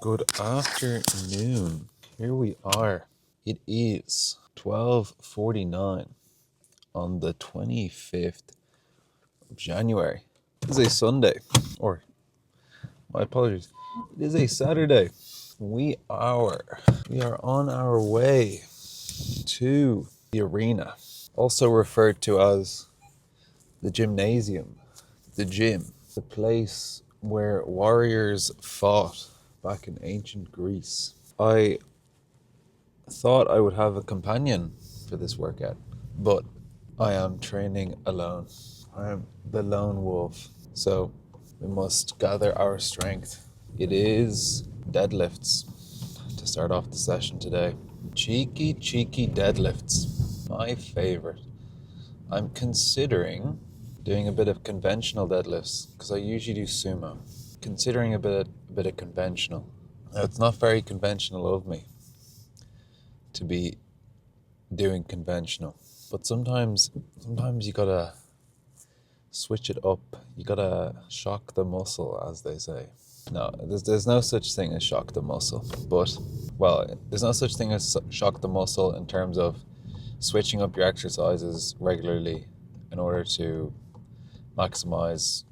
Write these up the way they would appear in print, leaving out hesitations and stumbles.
Good afternoon. Here we are. It is 12:49 on the 25th of January. It is a Sunday, or my apologies. It is a Saturday. We are on our way to the arena, also referred to as the gymnasium, the gym, the place where warriors fought back in ancient Greece. I thought I would have a companion for this workout, but I am training alone. I am the lone wolf, so we must gather our strength. It is deadlifts to start off the session today. Cheeky deadlifts, my favorite. I'm considering doing a bit of conventional deadlifts because I usually do sumo. Considering a bit of conventional. Now, it's not very conventional of me to be doing conventional, but sometimes you gotta switch it up. You gotta shock the muscle, as they say. No, there's no such thing as shock the muscle, but there's no such thing as shock the muscle in terms of switching up your exercises regularly in order to maximize,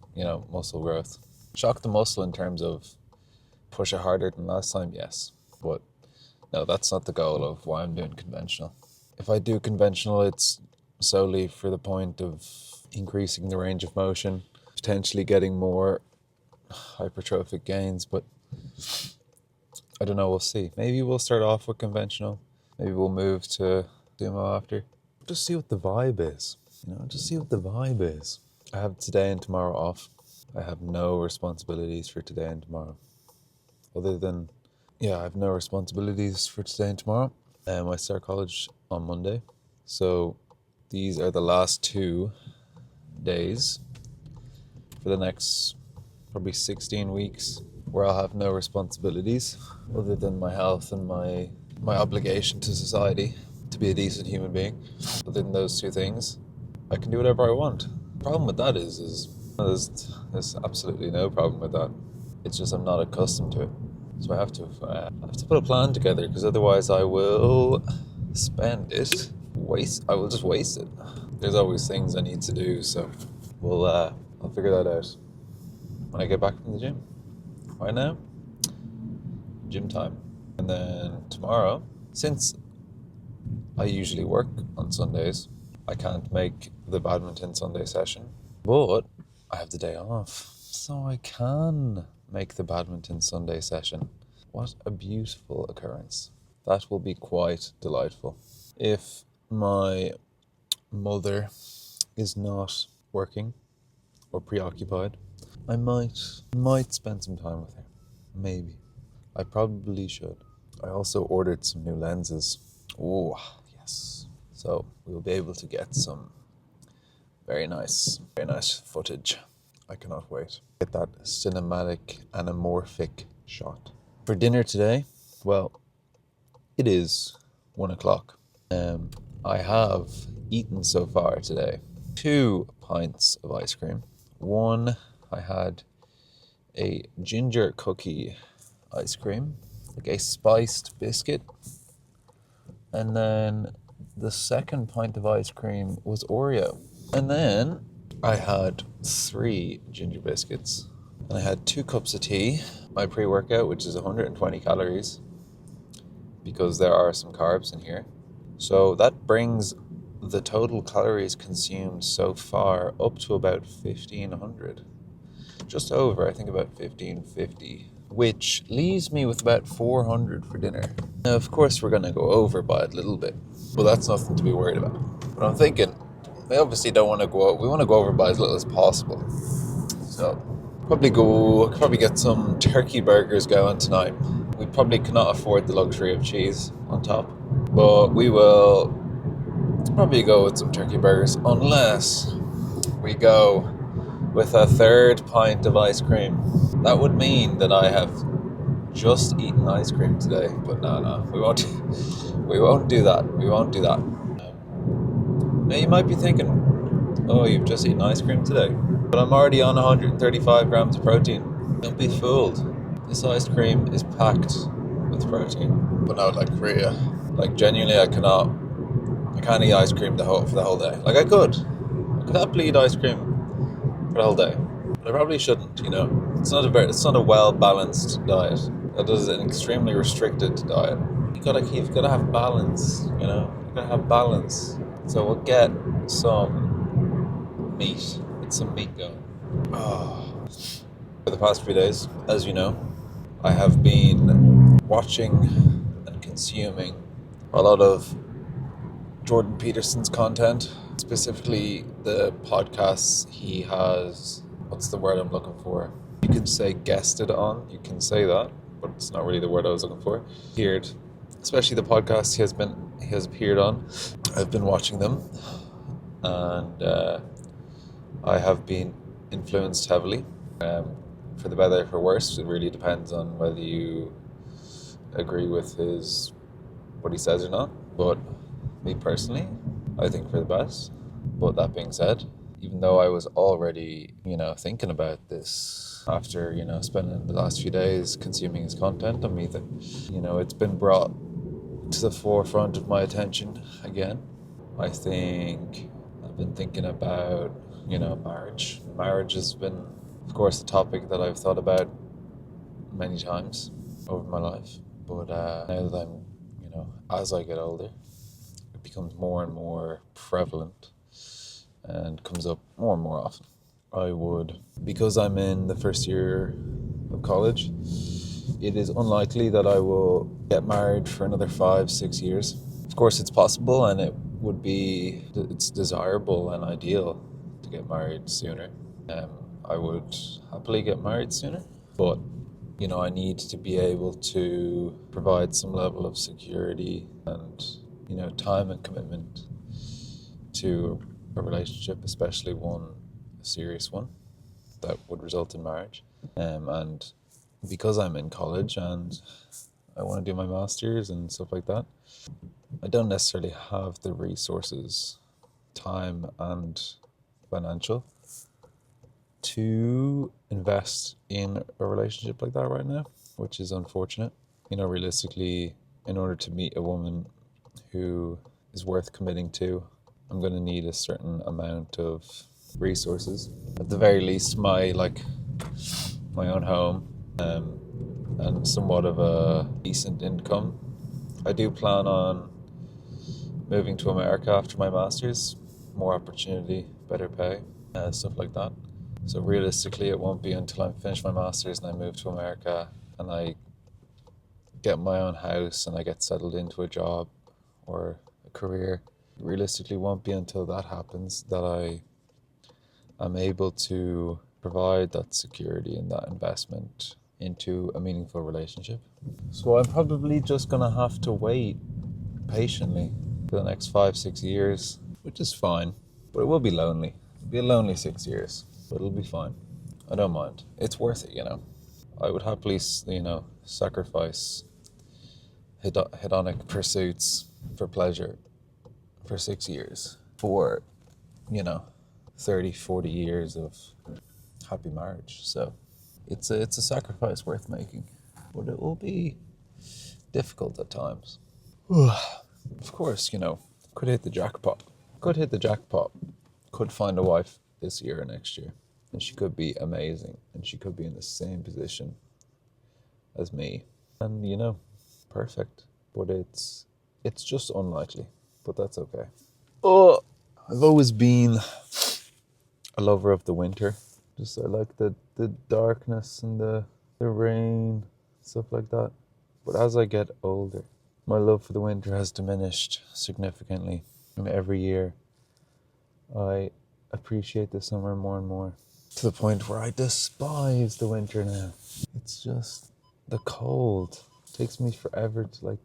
muscle growth. Shock the muscle in terms of push it harder than last time, yes, but no, that's not the goal of why I'm doing conventional. If I do conventional, it's solely for the point of increasing the range of motion, potentially getting more hypertrophic gains, but I don't know, we'll see. Maybe we'll start off with conventional. Maybe we'll move to sumo after. Just see what the vibe is. I have today and tomorrow off. I have no responsibilities for today and tomorrow. I have no responsibilities for today and tomorrow. I start college on Monday. So these are the last 2 days for the next probably 16 weeks where I'll have no responsibilities other than my health and my obligation to society to be a decent human being. Within those 2 things, I can do whatever I want. The problem with that is there's absolutely no problem with that. It's just I'm not accustomed to it. So I have to put a plan together, because otherwise I will spend it. I will just waste it. There's always things I need to do, so I'll figure that out when I get back from the gym. Right now, gym time. And then tomorrow, since I usually work on Sundays, I can't make the badminton Sunday session, but I have the day off, so I can make the badminton Sunday session. What a beautiful occurrence. That will be quite delightful. If my mother is not working or preoccupied, I might spend some time with her. Maybe. I probably should. I also ordered some new lenses. Oh, yes. So we'll be able to get some very nice footage. I cannot wait. Get that cinematic anamorphic shot. For dinner today, it is 1:00. I have eaten so far today 2 pints of ice cream. One, I had a ginger cookie ice cream, like a spiced biscuit. And then the second pint of ice cream was Oreo. And then I had 3 ginger biscuits, and I had 2 cups of tea, my pre-workout, which is 120 calories, because there are some carbs in here. So that brings the total calories consumed so far up to about 1,500. Just over, I think about 1,550, which leaves me with about 400 for dinner. Now, of course, we're going to go over by a little bit, but that's nothing to be worried about. But I'm thinking, we obviously don't want to go out. We want to go over by as little as possible. So, probably get some turkey burgers going tonight. We probably cannot afford the luxury of cheese on top, but we will probably go with some turkey burgers, unless we go with a 3rd pint of ice cream. That would mean that I have just eaten ice cream today, but no, we won't do that. Now you might be thinking, oh, you've just eaten ice cream today, but I'm already on 135 grams of protein. Don't be fooled. This ice cream is packed with protein. But not like Korea. Like genuinely, I can't eat ice cream for the whole day. Like I could happily eat ice cream for the whole day. But I probably shouldn't, you know. It's not a well balanced diet. That is an extremely restricted diet. You've gotta have balance, you know. You gotta have balance. So we'll get some meat. Get some meat going. For the past few days, as you know, I have been watching and consuming a lot of Jordan Peterson's content, specifically the podcasts he has. What's the word I'm looking for? You can say guested on. You can say that, but it's not really the word I was looking for. Appeared, especially the podcasts he has appeared on. I've been watching them, and I have been influenced heavily. For the better, for worse, it really depends on whether you agree with what he says or not. But me personally, I think for the best. But that being said, even though I was already, thinking about this after, spending the last few days consuming his content, I mean, it's been brought to the forefront of my attention again. I think I've been thinking about, marriage. Marriage has been, of course, a topic that I've thought about many times over my life. But now that I'm, as I get older, it becomes more and more prevalent and comes up more and more often. Because I'm in the first year of college, it is unlikely that I will get married for another 5-6 years. Of course, it's possible, and it's desirable and ideal to get married sooner. I would happily get married sooner, but I need to be able to provide some level of security and time and commitment to a relationship, especially a serious one that would result in marriage. And because I'm in college and I want to do my master's and stuff like that, I don't necessarily have the resources, time and financial to invest in a relationship like that right now, which is unfortunate. Realistically, in order to meet a woman who is worth committing to, I'm going to need a certain amount of resources. At the very least, my own home, and somewhat of a decent income. I do plan on moving to America after my master's. More opportunity, better pay, stuff like that. So realistically, it won't be until I finish my master's and I move to America and I get my own house and I get settled into a job or a career. Realistically, it won't be until that happens that I am able to provide that security and that investment into a meaningful relationship. So I'm probably just going to have to wait patiently for the next 5-6 years, which is fine, but it will be lonely. It'll be a lonely 6 years, but it'll be fine. I don't mind. It's worth it, I would happily, sacrifice hedonic pursuits for pleasure for 6 years for, 30-40 years of happy marriage. So it's a sacrifice worth making, but it will be difficult at times. Of course, could hit the jackpot. Could find a wife this year or next year, and she could be amazing, and she could be in the same position as me, and perfect. But it's just unlikely. But that's okay. I've always been a lover of the winter. Just I like the darkness and the rain, stuff like that. But as I get older, my love for the winter has diminished significantly. And every year, I appreciate the summer more and more, to the point where I despise the winter now. It's just the cold. It takes me forever to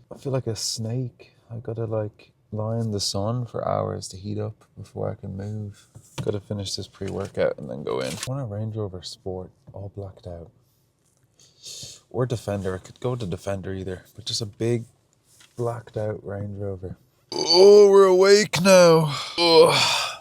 I feel like a snake. I gotta lie in the sun for hours to heat up before I can move. Gotta finish this pre-workout and then go in. I want a Range Rover Sport, all blacked out. Or Defender. I could go to Defender either, but just a big blacked out Range Rover. Oh, we're awake now. Oh.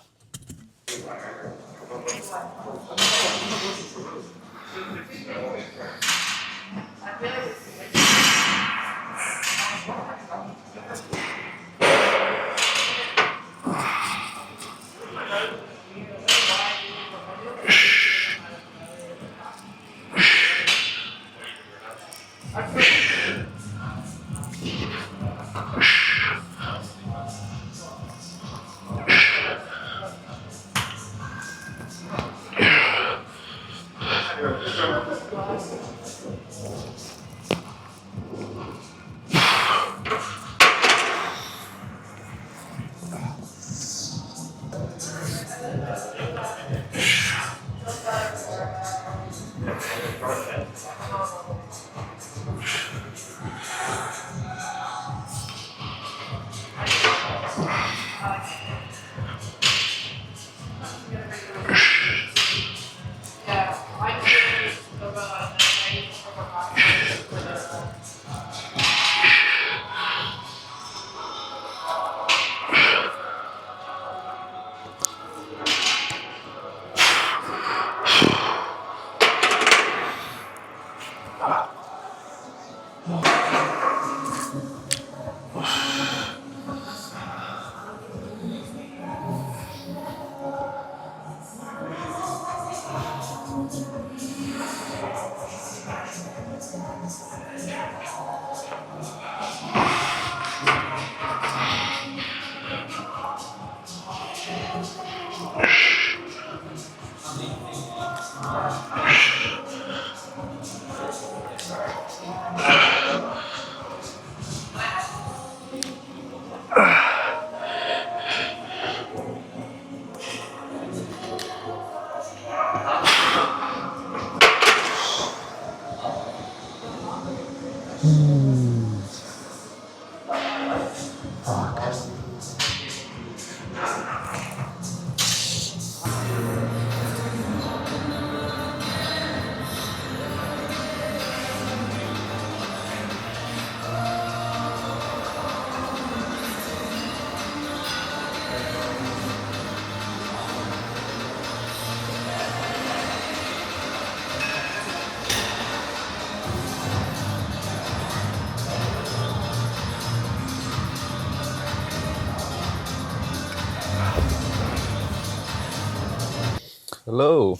Hello,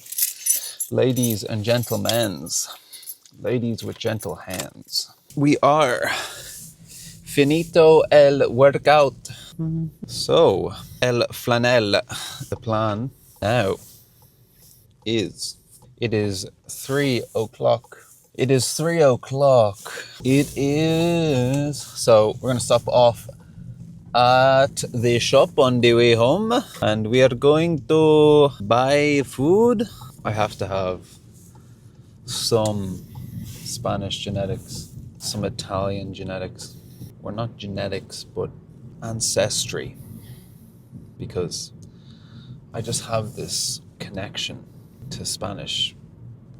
ladies and gentlemen, ladies with gentle hands. We are finito el workout. So, el flanel. The plan now is, it is 3 o'clock. It is 3 o'clock. It is, so we're going to stop off at the shop on the way home and we are going to buy food. I have to have some Spanish genetics, some Italian genetics. We're not genetics, but ancestry. Because I just have this connection to Spanish,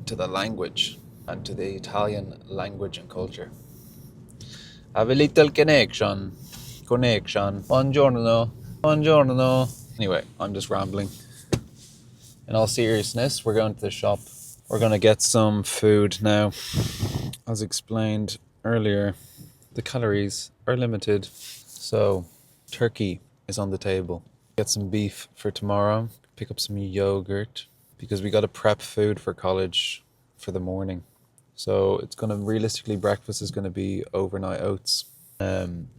to the language, and to the Italian language and culture. I have a little connection. Buongiorno. Anyway, I'm just rambling. In all seriousness, we're going to the shop. We're going to get some food now. As explained earlier, the calories are limited. So, turkey is on the table. Get some beef for tomorrow. Pick up some yogurt. Because we got to prep food for college for the morning. So, it's going to, realistically, breakfast is going to be overnight oats.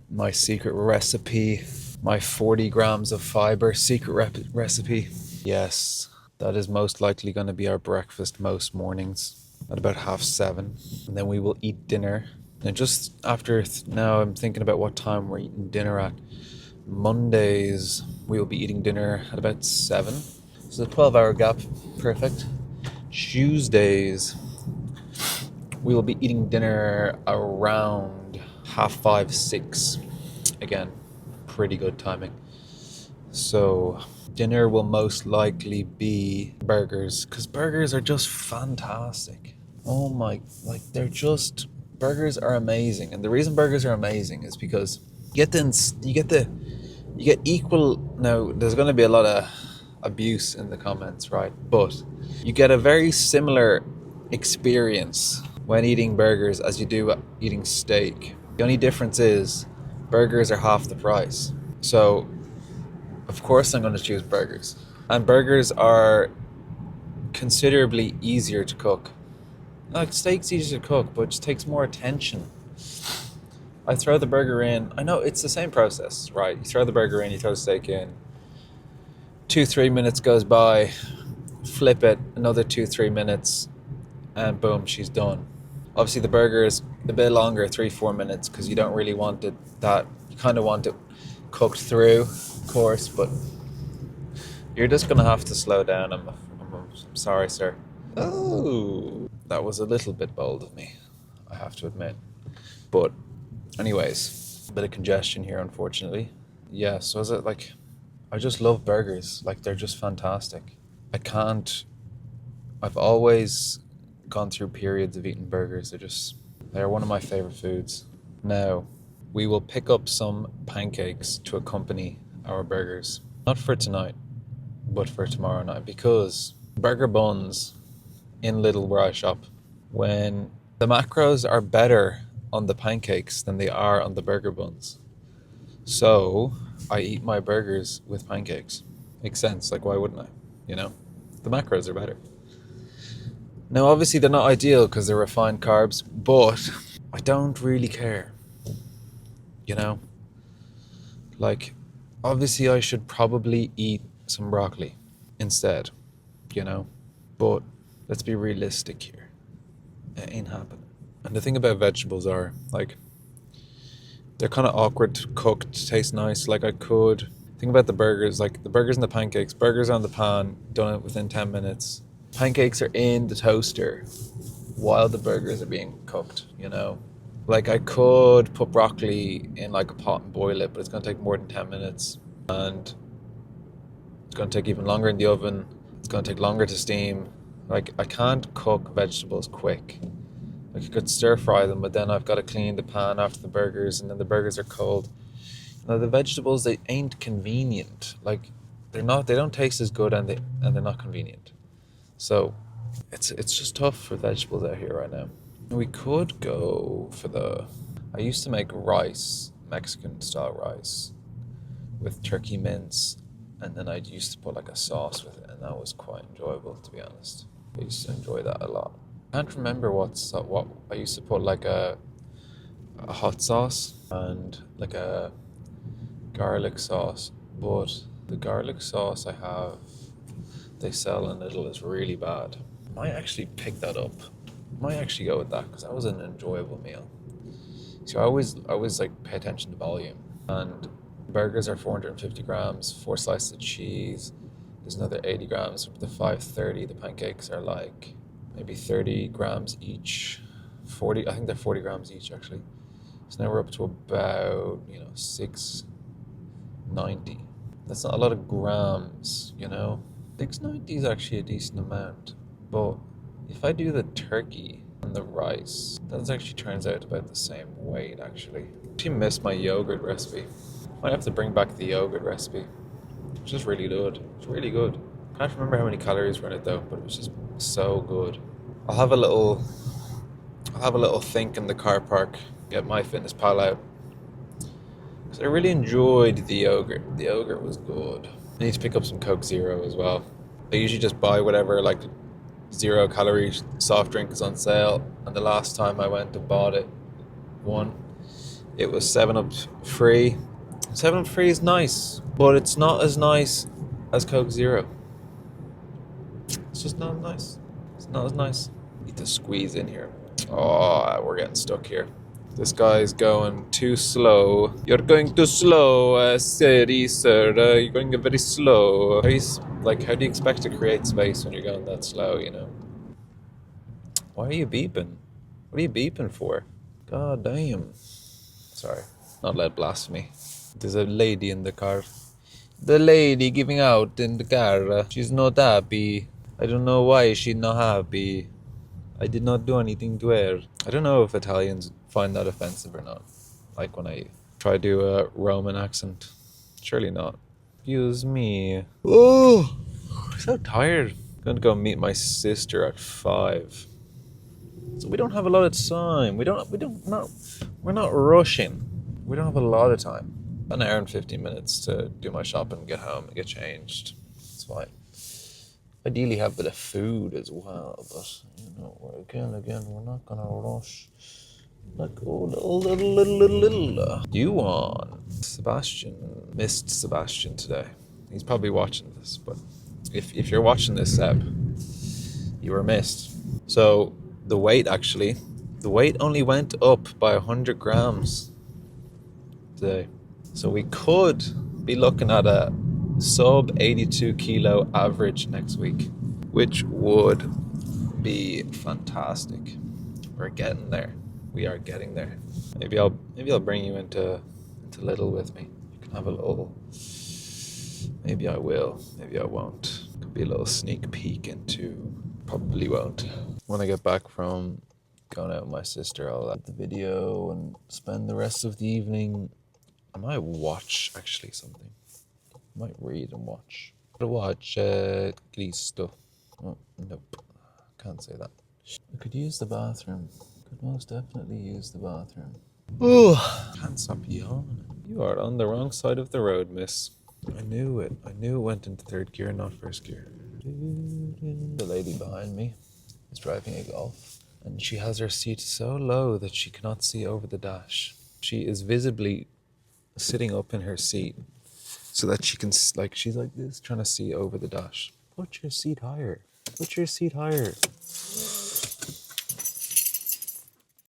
My secret recipe, my 40 grams of fiber secret recipe. Yes, that is most likely going to be our breakfast most mornings at about 7:30. And then we will eat dinner. And just after, now I'm thinking about what time we're eating dinner at. Mondays, we will be eating dinner at about 7. So a 12-hour gap, perfect. Tuesdays, we will be eating dinner around 5:30, 6. Again, pretty good timing. So dinner will most likely be burgers, because burgers are just fantastic. Oh my, like they're just, burgers are amazing. And the reason burgers are amazing is because you get equal, now there's going to be a lot of abuse in the comments, right? But you get a very similar experience when eating burgers as you do eating steak. The only difference is burgers are half the price. So, of course I'm going to choose burgers. And burgers are considerably easier to cook. Like, steak's easy to cook, but it just takes more attention. I throw the burger in. I know it's the same process, right? You throw the burger in, you throw the steak in. 2-3 minutes goes by, flip it, another 2-3 minutes, and boom, she's done. Obviously, the burger is a bit longer, 3-4 minutes, because you don't really want it that. You kind of want it cooked through, of course, but you're just gonna have to slow down. I'm sorry, sir. Oh, that was a little bit bold of me, I have to admit. But, anyways, a bit of congestion here, unfortunately. Yeah, so is it like, I just love burgers. Like, they're just fantastic. I can't, I've always gone through periods of eating burgers. They're one of my favorite foods. Now, we will pick up some pancakes to accompany our burgers. Not for tonight, but for tomorrow night, because burger buns in Lidl where I shop, when the macros are better on the pancakes than they are on the burger buns. So I eat my burgers with pancakes. Makes sense. Like, why wouldn't I? You know, the macros are better. Now, obviously, they're not ideal because they're refined carbs, but I don't really care. You know, like, obviously, I should probably eat some broccoli instead, you know, but let's be realistic here. It ain't happening. And the thing about vegetables are, like, they're kind of awkward to cook to taste nice. Like, I could think about the burgers, like the burgers and the pancakes. Burgers on the pan, done it within 10 minutes. Pancakes are in the toaster while the burgers are being cooked, you know? Like, I could put broccoli in like a pot and boil it, but it's going to take more than 10 minutes. And it's going to take even longer in the oven. It's going to take longer to steam. Like, I can't cook vegetables quick. Like, I could stir fry them, but then I've got to clean the pan after the burgers, and then the burgers are cold. Now, the vegetables, they ain't convenient. Like, they don't taste as good, and they're not convenient. So it's just tough for vegetables out here right now. We could go for I used to make rice, Mexican style rice, with turkey mince, and then I used to put like a sauce with it, and that was quite enjoyable, to be honest. I used to enjoy that a lot. I can't remember what I used to put, like a hot sauce and like a garlic sauce, but the garlic sauce they sell in Lidl is really bad. Might actually pick that up. Might actually go with that because that was an enjoyable meal. So I always like pay attention to volume. And burgers are 450 grams, 4 slices of cheese. There's another 80 grams for the 530. The pancakes are like maybe 30 grams each. 40, I think they're 40 grams each actually. So now we're up to about, 690. That's not a lot of grams, 690 is actually a decent amount. But if I do the turkey and the rice, that actually turns out about the same weight actually. I actually missed my yogurt recipe. Might have to bring back the yogurt recipe. It's just really good. It's really good. I can't remember how many calories were in it though, but it was just so good. I'll have a little think in the car park, get MyFitnessPal out. Because I really enjoyed the yogurt. The yogurt was good. I need to pick up some Coke Zero as well. I usually just buy whatever, like, 0-calorie soft drink is on sale. And the last time I went and bought it, it was 7-Up free. 7-Up free is nice, but it's not as nice as Coke Zero. It's just not as nice. It's not as nice. Need to squeeze in here. Oh, we're getting stuck here. This guy's going too slow. You're going too slow, sir. You're going very slow. How do you expect to create space when you're going that slow, Why are you beeping? What are you beeping for? God damn. Sorry, not allowed blasphemy. There's a lady in the car. The lady giving out in the car. She's not happy. I don't know why she's not happy. I did not do anything to her. I don't know if Italians find that offensive or not. Like when I try to do a Roman accent. Surely not. Excuse me. Oh, I'm so tired. I'm going to go meet my sister at 5. So we don't have a lot of time. We're not rushing. We don't have a lot of time. An hour and 15 minutes to do my shopping, get home, and get changed. It's fine. Ideally have a bit of food as well, but you know, we're not gonna rush. Like, oh, little. You won. Sebastian missed Sebastian today. He's probably watching this, but if you're watching this, Seb, you were missed. So the weight only went up by 100 grams today. So we could be looking at a sub 82 kilo average next week, which would be fantastic. We're getting there. We are getting there. Maybe I'll bring you into Little with me. You can have a little. Maybe I will. Maybe I won't. Could be a little sneak peek into. Probably won't. When I get back from going out with my sister, I'll add the video and spend the rest of the evening. I might watch actually something. I might read and watch. I'll watch Cristo. Oh, nope. Can't say that. I could use the bathroom. Could most definitely use the bathroom. Oh, can't stop yawning. You are on the wrong side of the road, miss. I knew it. I knew it went into third gear, not first gear. The lady behind me is driving a Golf, and she has her seat so low that she cannot see over the dash. She is visibly sitting up in her seat so that she can, like, she's like this, trying to see over the dash. Put your seat higher. Put your seat higher.